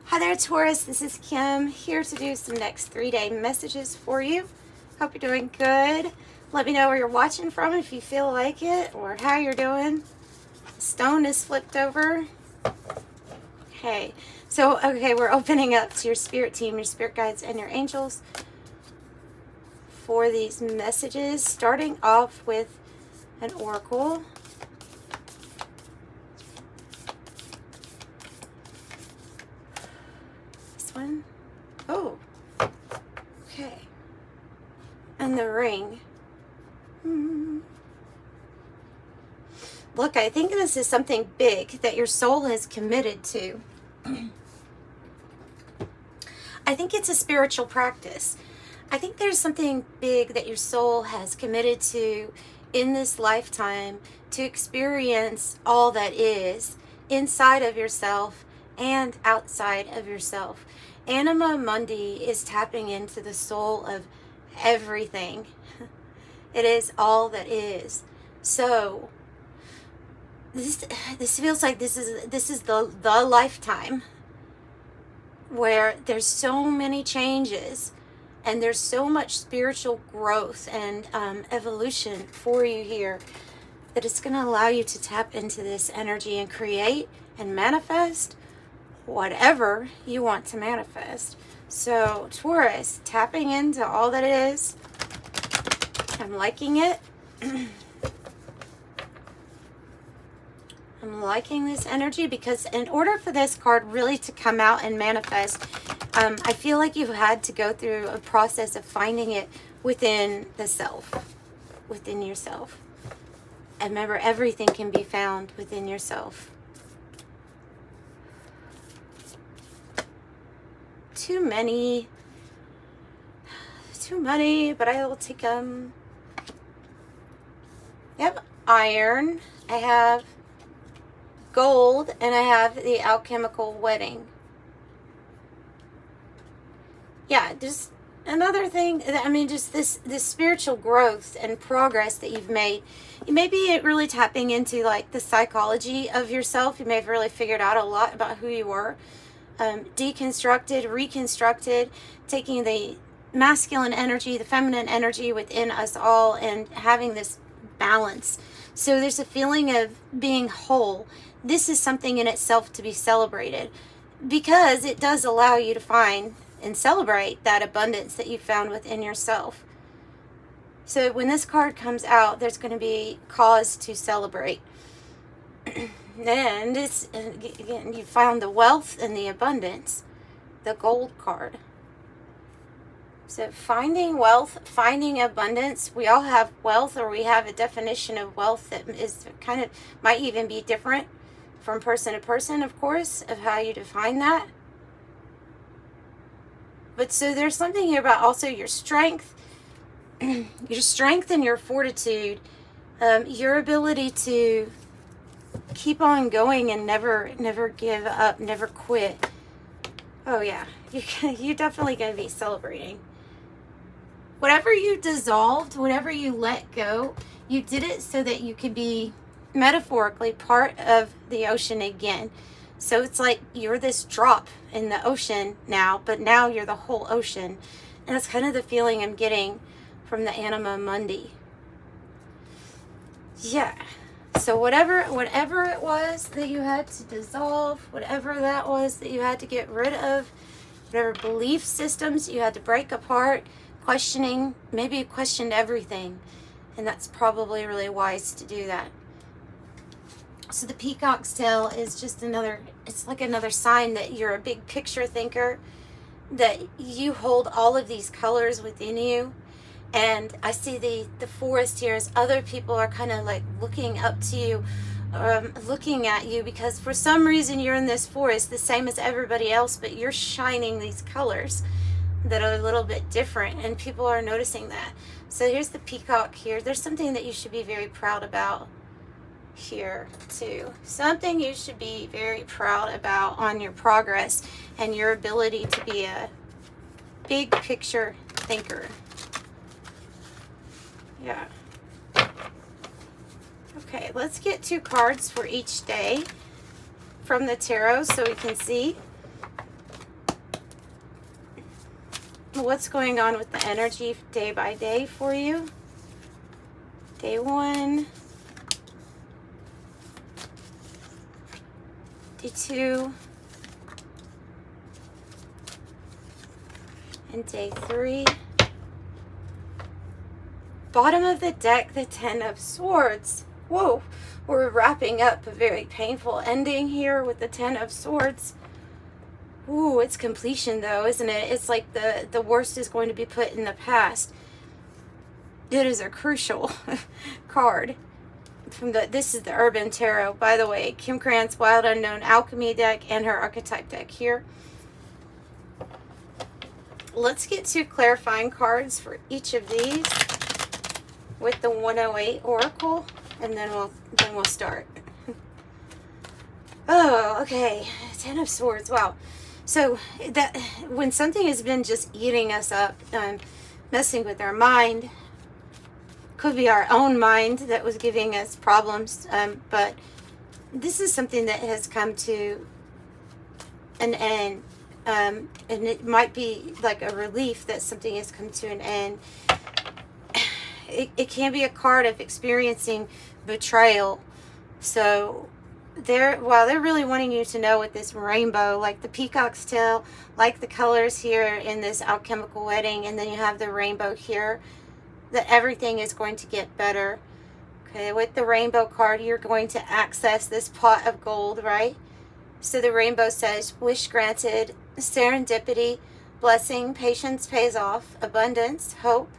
Hi there, Taurus. This is Kim here to do some next 3-day messages for you. Hope you're doing good. Let me know where you're watching from if you feel like it or how you're doing. Stone is flipped over. Okay, we're opening up to your spirit team, your spirit guides, and your angels for these messages, starting off with an oracle. One. Oh, okay. And the ring. Look, I think this is something big that your soul has committed to. I think it's a spiritual practice. I think there's something big that your soul has committed to in this lifetime to experience all that is inside of yourself and outside of yourself. Anima Mundi is tapping into the soul of everything. It is all that is. So this feels like this is the lifetime where there's so many changes and there's so much spiritual growth and evolution for you here that it's going to allow you to tap into this energy and create and manifest whatever you want to manifest. So Taurus, tapping into all that it is. I'm liking it. I'm liking this energy because in order for this card really to come out and manifest, I feel like you've had to go through a process of finding it within the self, within yourself. And remember, everything can be found within yourself. Too many, but I will take them. Yep, iron. I have gold, and I have the alchemical wedding. Yeah, just another thing. I mean, just this spiritual growth and progress that you've made. You may be really tapping into like the psychology of yourself. You may have really figured out a lot about who you were. Deconstructed, reconstructed, taking the masculine energy, the feminine energy within us all and having this balance. So there's a feeling of being whole. This is something in itself to be celebrated because it does allow you to find and celebrate that abundance that you found within yourself. So when this card comes out, there's going to be cause to celebrate. And it's, again, you found the wealth and the abundance, the gold card. So finding wealth, finding abundance, we all have wealth, or we have a definition of wealth that is kind of, might even be different from person to person, of course, of how you define that. But so there's something here about also your strength, and your fortitude, your ability to keep on going and never give up, never quit. Oh yeah, you're definitely going to be celebrating. Whatever you dissolved, whatever you let go, you did it so that you could be metaphorically part of the ocean again. So it's like you're this drop in the ocean now, but now you're the whole ocean. And that's kind of the feeling I'm getting from the Anima Mundi. Yeah. So whatever it was that you had to dissolve, whatever that was that you had to get rid of, whatever belief systems you had to break apart, questioning, maybe you questioned everything. And that's probably really wise to do that. So the peacock's tail is just it's like another sign that you're a big picture thinker, that you hold all of these colors within you. And I see the forest here as other people are kind of like looking up to you, looking at you, because for some reason you're in this forest the same as everybody else, but you're shining these colors that are a little bit different, and people are noticing that. So here's the peacock here. There's something that you should be very proud about here too. Something you should be very proud about on your progress and your ability to be a big picture thinker. Yeah. Okay, let's get 2 cards for each day from the tarot so we can see. what's going on with the energy day by day for you. Day 1. Day 2. And day 3. Bottom of the deck, the 10 of Swords. Whoa, we're wrapping up a very painful ending here with the 10 of Swords. Ooh, it's completion though, isn't it? It's like the worst is going to be put in the past. It is a crucial card. This is the Urban Tarot, by the way. Kim Krans Wild Unknown Alchemy deck and her Archetype deck here. Let's get 2 clarifying cards for each of these with the 108 Oracle, and then we'll start. Oh, okay. 10 of Swords. Wow. So that when something has been just eating us up, messing with our mind, could be our own mind that was giving us problems, but this is something that has come to an end, and it might be like a relief that something has come to an end. It can be a card of experiencing betrayal. So while they're really wanting you to know with this rainbow, like the peacock's tail, like the colors here in this alchemical wedding, and then you have the rainbow here, that everything is going to get better. Okay, with the rainbow card, you're going to access this pot of gold, right? So the rainbow says, wish granted, serendipity, blessing, patience pays off, abundance, hope,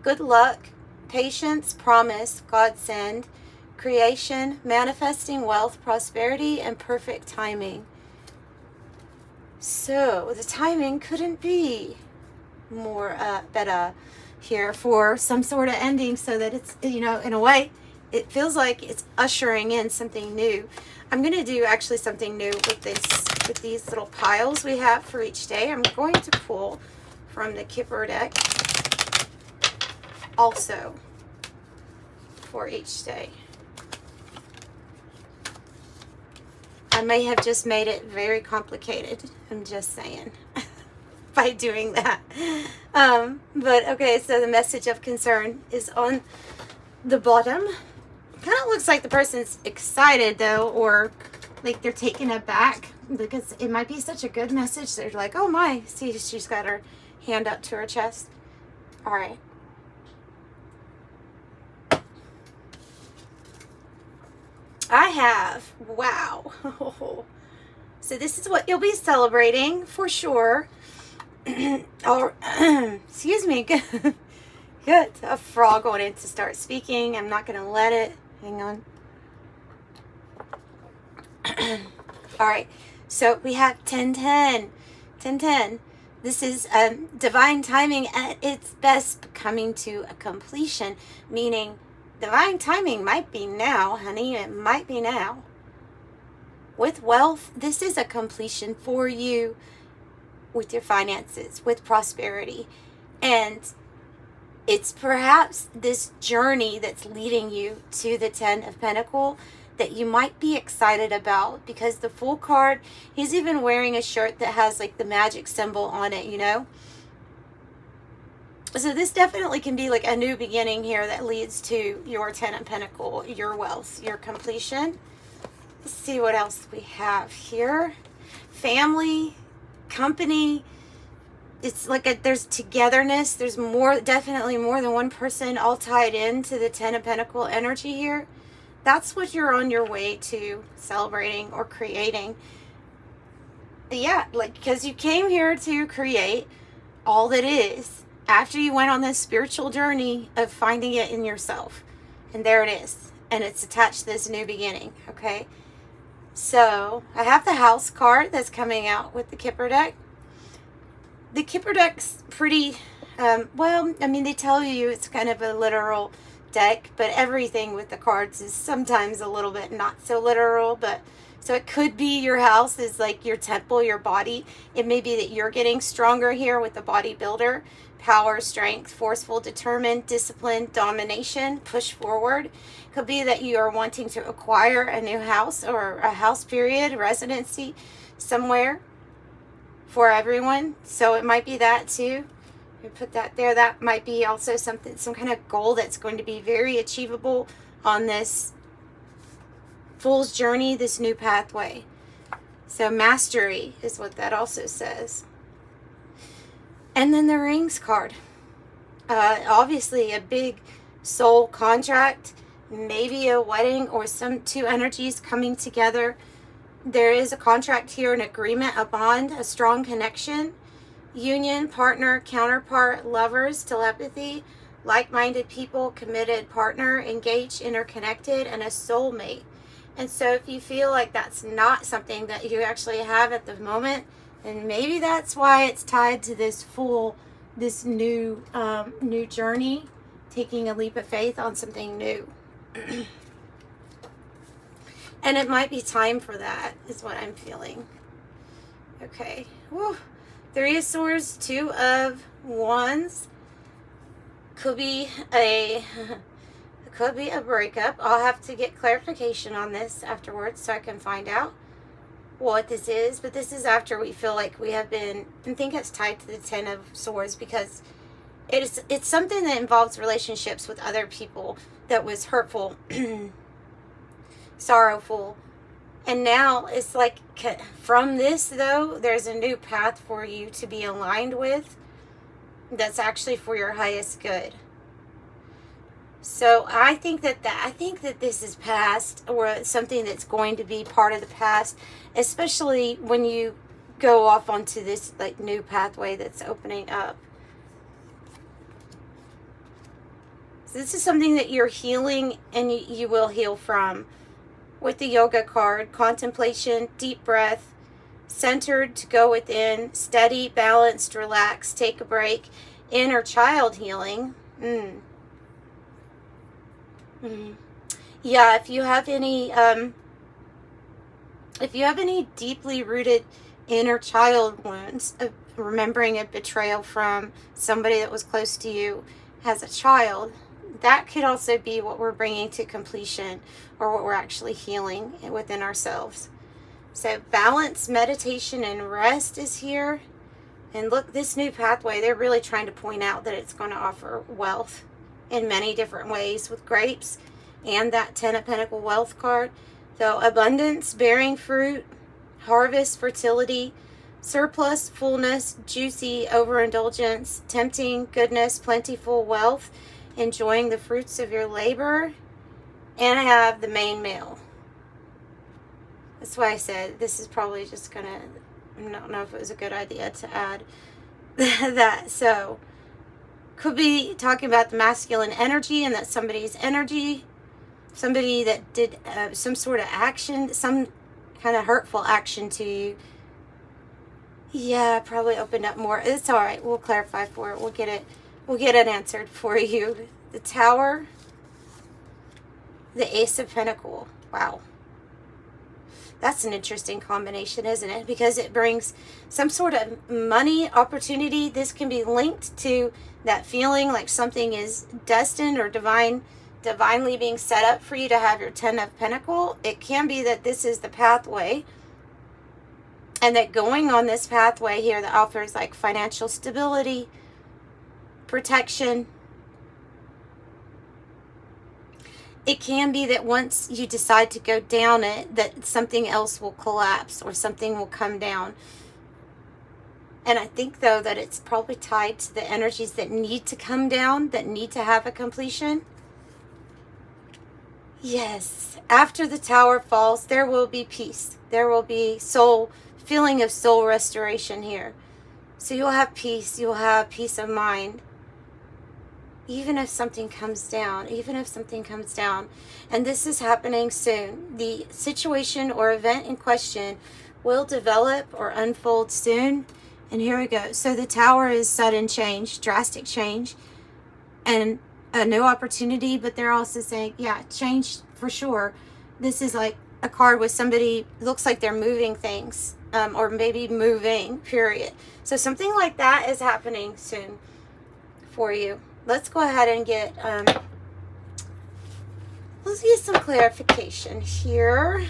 good luck, patience, promise, godsend, creation, manifesting wealth, prosperity, and perfect timing. So the timing couldn't be more better here for some sort of ending, so that it's, you know, in a way, it feels like it's ushering in something new. I'm going to do actually something new with these little piles we have for each day. I'm going to pull from the Kipper deck also for each day. I may have just made it very complicated. I'm just saying by doing that. But okay, so the message of concern is on the bottom. Kind of looks like the person's excited though, or like they're taken aback, because it might be such a good message. They're like, oh my, see, she's got her hand up to her chest. All right. I have, wow. So this is what you'll be celebrating for sure. Or, excuse me. Good. A frog wanted to start speaking. I'm not going to let it. Hang on. All right. So we have 1010. 1010. This is divine timing at its best, coming to a completion, meaning divine timing might be now, honey. It might be now. With wealth, this is a completion for you with your finances, with prosperity. And it's perhaps this journey that's leading you to the 10 of Pentacles that you might be excited about, because the Fool card, he's even wearing a shirt that has like the magic symbol on it, you know? So this definitely can be like a new beginning here that leads to your 10 of Pentacles, your wealth, your completion. Let's see what else we have here. Family, company. It's like there's togetherness. There's definitely more than one person all tied into the 10 of Pentacles energy here. That's what you're on your way to celebrating or creating. Yeah, like, because you came here to create all that is after you went on this spiritual journey of finding it in yourself. And there it is. And it's attached to this new beginning, okay? So I have the House card that's coming out with the Kipper deck. The Kipper deck's pretty, well, I mean, they tell you it's kind of a literal deck, but everything with the cards is sometimes a little bit not so literal. But so it could be your house is like your temple, your body. It may be that you're getting stronger here with the bodybuilder. Power, strength, forceful, determined, discipline, domination, push forward. Could be that you are wanting to acquire a new house or a house period, residency somewhere for everyone. So it might be that too. me put that there. That might be also something, some kind of goal that's going to be very achievable on this Fool's Journey, this new pathway. So mastery is what that also says. And then the Rings card. Obviously a big soul contract, maybe a wedding or some two energies coming together. There is a contract here, an agreement, a bond, a strong connection, union, partner, counterpart, lovers, telepathy, like-minded people, committed partner, engaged, interconnected, and a soulmate. And so if you feel like that's not something that you actually have at the moment, then maybe that's why it's tied to this this new new journey, taking a leap of faith on something new. And it might be time for that, is what I'm feeling. Okay. Whew. 3 of Swords, 2 of Wands. Could be a breakup. I'll have to get clarification on this afterwards so I can find out what this is. But this is after we feel like we have been, I think it's tied to the 10 of Swords, because it's something that involves relationships with other people that was hurtful, sorrowful. And now it's like, from this though, there's a new path for you to be aligned with that's actually for your highest good. So I think that this is past, or something that's going to be part of the past, especially when you go off onto this like new pathway that's opening up. So this is something that you're healing, and you will heal from. With the Yoga card, contemplation, deep breath, centered to go within, steady, balanced, relaxed, take a break, inner child healing. Yeah, if you have any deeply rooted inner child wounds, remembering a betrayal from somebody that was close to you as a child, that could also be what we're bringing to completion, or what we're actually healing within ourselves. So balance, meditation, and rest is here. And look, this new pathway, they're really trying to point out that it's going to offer wealth in many different ways with grapes and that 10 of Pentacle wealth card. So abundance, bearing fruit, harvest, fertility, surplus, fullness, juicy, overindulgence, tempting, goodness, plentiful wealth, enjoying the fruits of your labor. And I have the main male. That's why I said this is probably just gonna, I don't know if it was a good idea to add that. So could be talking about the masculine energy, and that somebody's energy, somebody that did some sort of action, some kind of hurtful action to you. Yeah, probably opened up more. It's all right. We'll clarify for it. We'll get it answered for you. The Tower, the Ace of Pentacles. Wow. That's an interesting combination, isn't it? Because it brings some sort of money opportunity. This can be linked to that feeling like something is destined or divinely being set up for you to have your 10 of Pentacles. It can be that this is the pathway, and that going on this pathway here that offers like financial stability, protection. It can be that once you decide to go down it, that something else will collapse or something will come down. And I think, though, that it's probably tied to the energies that need to come down, that need to have a completion. Yes, after the Tower falls, there will be peace. There will be feeling of soul restoration here. So you'll have peace. You'll have peace of mind. Even if something comes down, and this is happening soon. The situation or event in question will develop or unfold soon. And here we go. So the Tower is sudden change, drastic change, and a new opportunity. But they're also saying, yeah, change for sure. This is like a card with somebody, looks like they're moving things, or maybe moving, period. So something like that is happening soon for you. Let's go ahead and let's get some clarification here.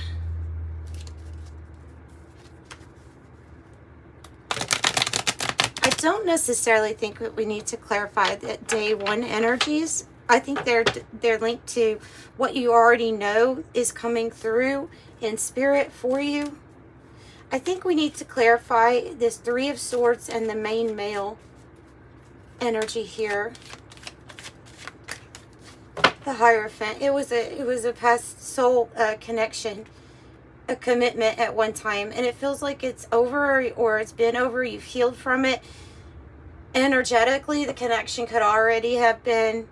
I don't necessarily think that we need to clarify that day one energies. I think they're linked to what you already know is coming through in spirit for you. I think we need to clarify this Three of Swords and the main male energy here. The Hierophant. It was a past soul connection, a commitment at one time, and it feels like it's over, or it's been over. You've healed from it. Energetically, the connection could already have been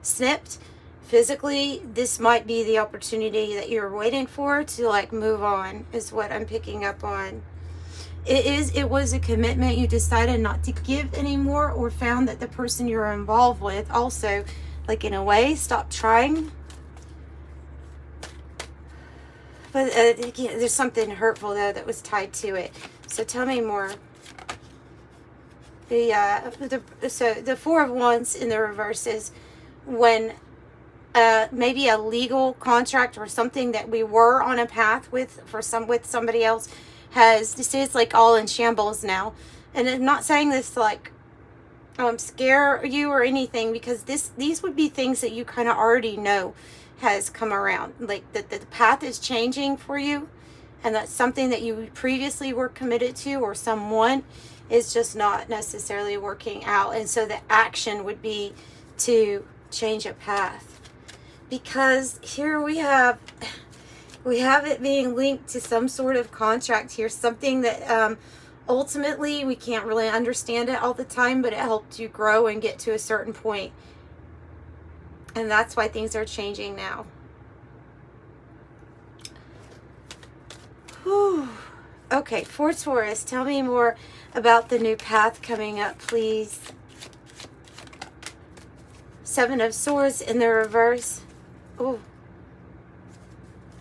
snipped. Physically, this might be the opportunity that you're waiting for to like move on, is what I'm picking up on. It was a commitment you decided not to give anymore, or found that the person you're involved with also, like in a way, stopped trying. But yeah, there's something hurtful though that was tied to it. So tell me more. So the Four of Wands in the reverse is when maybe a legal contract or something that we were on a path with with somebody else has, to say it's like all in shambles now. And I'm not saying this to like scare you or anything, because these would be things that you kind of already know has come around, like that the path is changing for you, and that's something that you previously were committed to, or someone is just not necessarily working out. And so the action would be to change a path, because here we have it being linked to some sort of contract here, something that ultimately we can't really understand it all the time, but it helped you grow and get to a certain point. And that's why things are changing now. Whew. Okay, for Taurus, tell me more about the new path coming up, please. Seven of Swords in the reverse. Oh.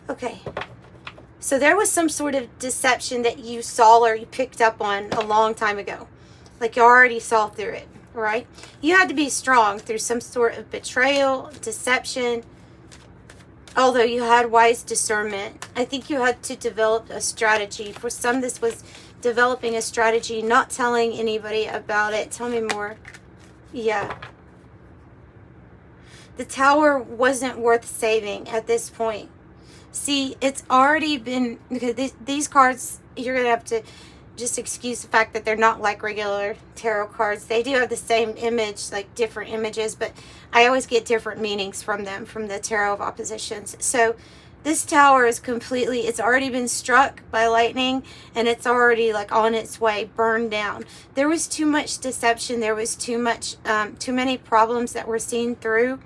Okay. So there was some sort of deception that you saw or you picked up on a long time ago. Like you already saw through it, right? You had to be strong through some sort of betrayal, deception. Although you had wise discernment, I think you had to develop a strategy. For some, this was developing a strategy, not telling anybody about it. Tell me more. Yeah. The Tower wasn't worth saving at this point. See, it's already been, because these cards, you're going to have to just excuse the fact that they're not like regular tarot cards. They do have the same image, like different images, but I always get different meanings from them, from the Tarot of Oppositions. So this Tower is completely, it's already been struck by lightning, and it's already like on its way, burned down. There was too much deception. There was too many problems that were seen through.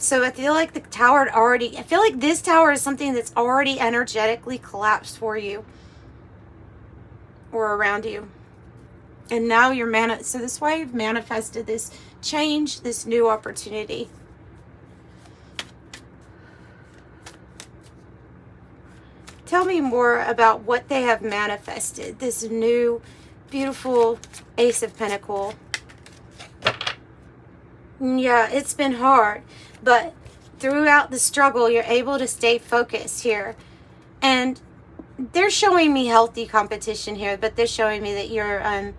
So I feel like the Tower had already, I feel like this Tower is something that's already energetically collapsed for you or around you. And now you're so this is why you've manifested this change, this new opportunity. Tell me more about what they have manifested, this new beautiful Ace of Pentacles. Yeah, it's been hard, but throughout the struggle, you're able to stay focused here. And they're showing me healthy competition here, but they're showing me that you're,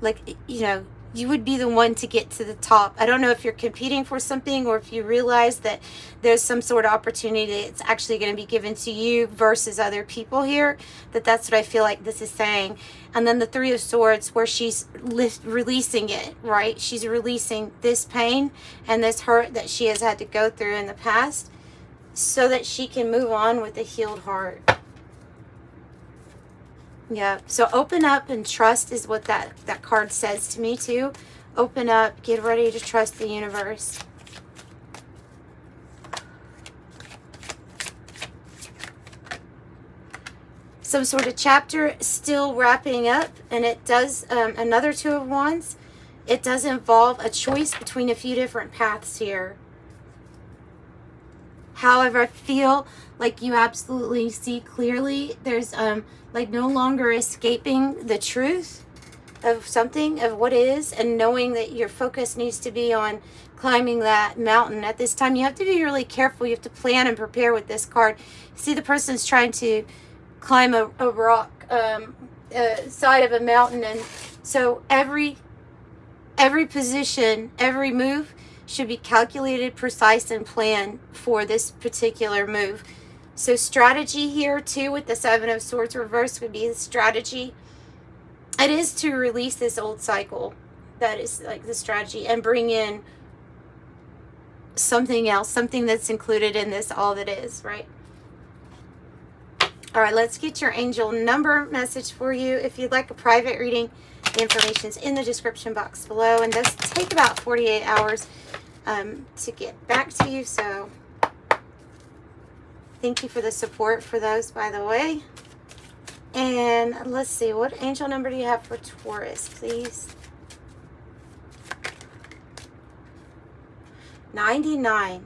like, you know, you would be the one to get to the top. I don't know if you're competing for something, or if you realize that there's some sort of opportunity that's actually going to be given to you versus other people here. That's what I feel like this is saying. And then the Three of Swords, where she's releasing it, right? She's releasing this pain and this hurt that she has had to go through in the past, so that she can move on with a healed heart. Yeah, so open up and trust is what that card says to me too. Open up, get ready to trust the universe. Some sort of chapter still wrapping up, and it does, another Two of Wands. It does involve a choice between a few different paths here. However, I feel like you absolutely see clearly. There's like no longer escaping the truth of something, of what is, and knowing that your focus needs to be on climbing that mountain. At this time, you have to be really careful. You have to plan and prepare with this card. See, the person's trying to climb a rock, side of a mountain, and So every position, every move should be calculated, precise, and planned for this particular move. So strategy here too with the Seven of Swords reverse would be the strategy. It is to release this old cycle. That is like the strategy, and bring in something else, something that's included in this all that is, right? All right, let's get your angel number message for you. If you'd like a private reading, the information is in the description box below, and does take about 48 hours to get back to you. So thank you for the support for those, by the way. And let's see, what angel number do you have for Taurus, please? 99.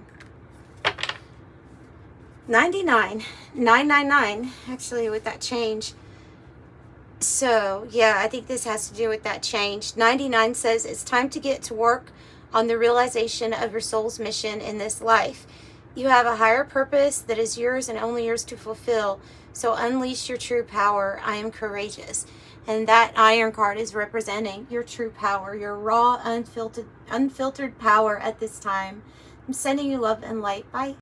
99. 999, actually, with that change. So, yeah, I think this has to do with that change. 99 says it's time to get to work on the realization of your soul's mission in this life. You have a higher purpose that is yours and only yours to fulfill. So unleash your true power. I am courageous. And that Iron card is representing your true power, your raw, unfiltered power at this time. I'm sending you love and light. Bye.